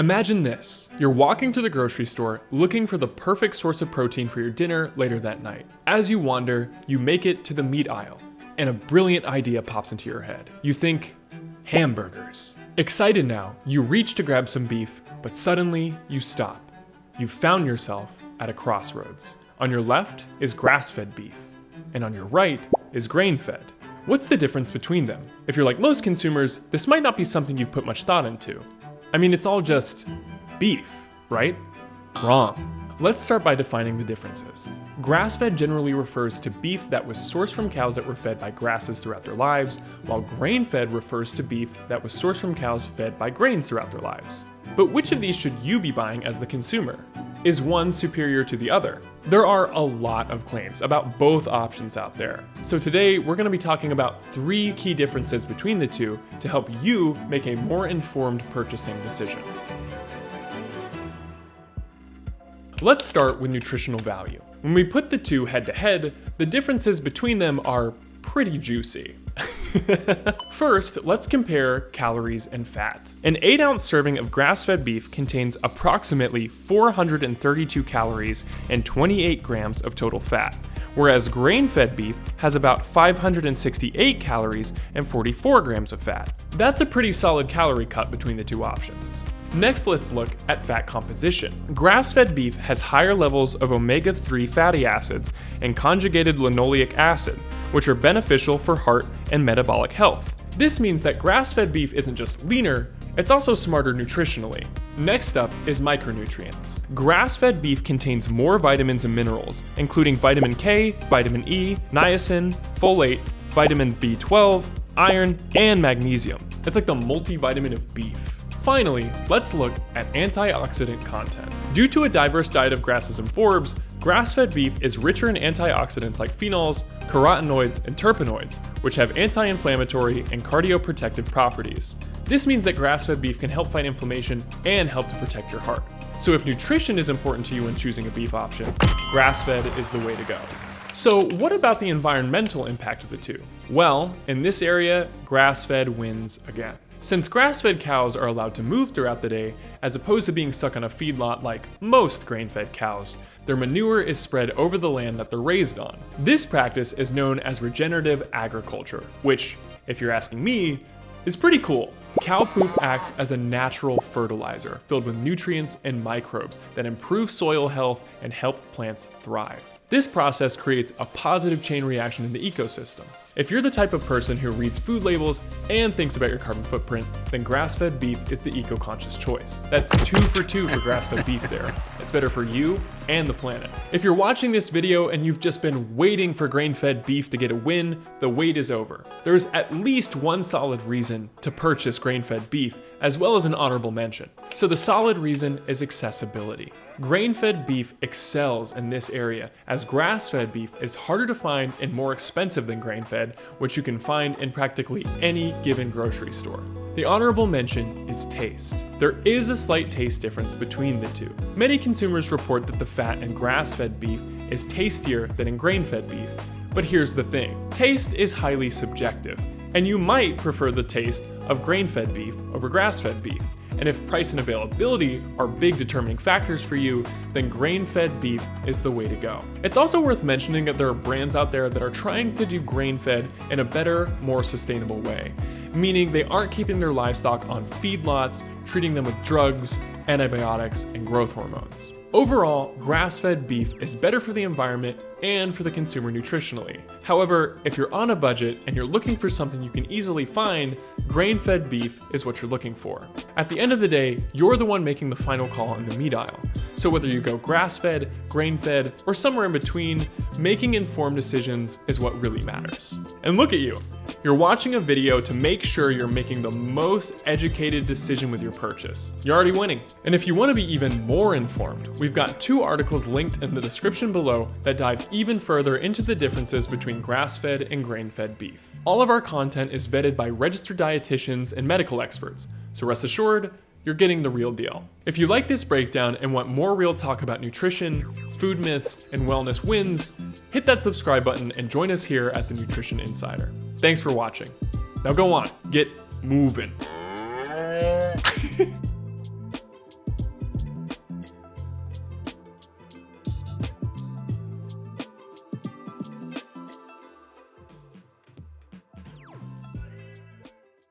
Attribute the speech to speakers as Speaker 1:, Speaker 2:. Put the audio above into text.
Speaker 1: Imagine this. You're walking to the grocery store looking for the perfect source of protein for your dinner later that night. As you wander, you make it to the meat aisle, and a brilliant idea pops into your head. You think, hamburgers. Excited now, you reach to grab some beef, but suddenly you stop. You've found yourself at a crossroads. On your left is grass-fed beef, and on your right is grain-fed. What's the difference between them? If you're like most consumers, this might not be something you've put much thought into. I mean, it's all just beef, right? Wrong. Let's start by defining the differences. Grass-fed generally refers to beef that was sourced from cows that were fed by grasses throughout their lives, while grain-fed refers to beef that was sourced from cows fed by grains throughout their lives. But which of these should you be buying as the consumer? Is one superior to the other? There are a lot of claims about both options out there. So today we're going to be talking about 3 key differences between the two to help you make a more informed purchasing decision. Let's start with nutritional value. When we put the two head to head, the differences between them are pretty juicy. First, let's compare calories and fat. An 8-ounce serving of grass-fed beef contains approximately 432 calories and 28 grams of total fat, whereas grain-fed beef has about 568 calories and 44 grams of fat. That's a pretty solid calorie cut between the two options. Next, let's look at fat composition. Grass-fed beef has higher levels of omega-3 fatty acids and conjugated linoleic acid, which are beneficial for heart and metabolic health. This means that grass-fed beef isn't just leaner, it's also smarter nutritionally. Next up is micronutrients. Grass-fed beef contains more vitamins and minerals, including vitamin K, vitamin E, niacin, folate, vitamin B12, iron, and magnesium. It's like the multivitamin of beef. Finally, let's look at antioxidant content. Due to a diverse diet of grasses and forbs, grass-fed beef is richer in antioxidants like phenols, carotenoids, and terpenoids, which have anti-inflammatory and cardioprotective properties. This means that grass-fed beef can help fight inflammation and help to protect your heart. So if nutrition is important to you when choosing a beef option, grass-fed is the way to go. So what about the environmental impact of the two? Well, in this area, grass-fed wins again. Since grass-fed cows are allowed to move throughout the day, as opposed to being stuck on a feedlot like most grain-fed cows, their manure is spread over the land that they're raised on. This practice is known as regenerative agriculture, which, if you're asking me, is pretty cool. Cow poop acts as a natural fertilizer filled with nutrients and microbes that improve soil health and help plants thrive. This process creates a positive chain reaction in the ecosystem. If you're the type of person who reads food labels and thinks about your carbon footprint, then grass-fed beef is the eco-conscious choice. That's 2 for 2 for grass-fed beef there. It's better for you and the planet. If you're watching this video and you've just been waiting for grain-fed beef to get a win, the wait is over. There's at least one solid reason to purchase grain-fed beef, as well as an honorable mention. So the solid reason is accessibility. Grain-fed beef excels in this area, as grass-fed beef is harder to find and more expensive than grain-fed, which you can find in practically any given grocery store. The honorable mention is taste. There is a slight taste difference between the two. Many consumers report that the fat in grass-fed beef is tastier than in grain-fed beef. But here's the thing, taste is highly subjective, and you might prefer the taste of grain-fed beef over grass-fed beef. And if price and availability are big determining factors for you, then grain-fed beef is the way to go. It's also worth mentioning that there are brands out there that are trying to do grain-fed in a better, more sustainable way, meaning they aren't keeping their livestock on feedlots, treating them with drugs, antibiotics, and growth hormones. Overall, grass-fed beef is better for the environment and for the consumer nutritionally. However, if you're on a budget and you're looking for something you can easily find, grain-fed beef is what you're looking for. At the end of the day, you're the one making the final call in the meat aisle. So whether you go grass-fed, grain-fed, or somewhere in between, making informed decisions is what really matters. And look at you. You're watching a video to make sure you're making the most educated decision with your purchase. You're already winning. And if you want to be even more informed, we've got 2 articles linked in the description below that dive even further into the differences between grass-fed and grain-fed beef. All of our content is vetted by registered dietitians and medical experts, so rest assured, you're getting the real deal. If you like this breakdown and want more real talk about nutrition, food myths, and wellness wins, hit that subscribe button and join us here at the Nutrition Insider. Thanks for watching. Now go on, get moving.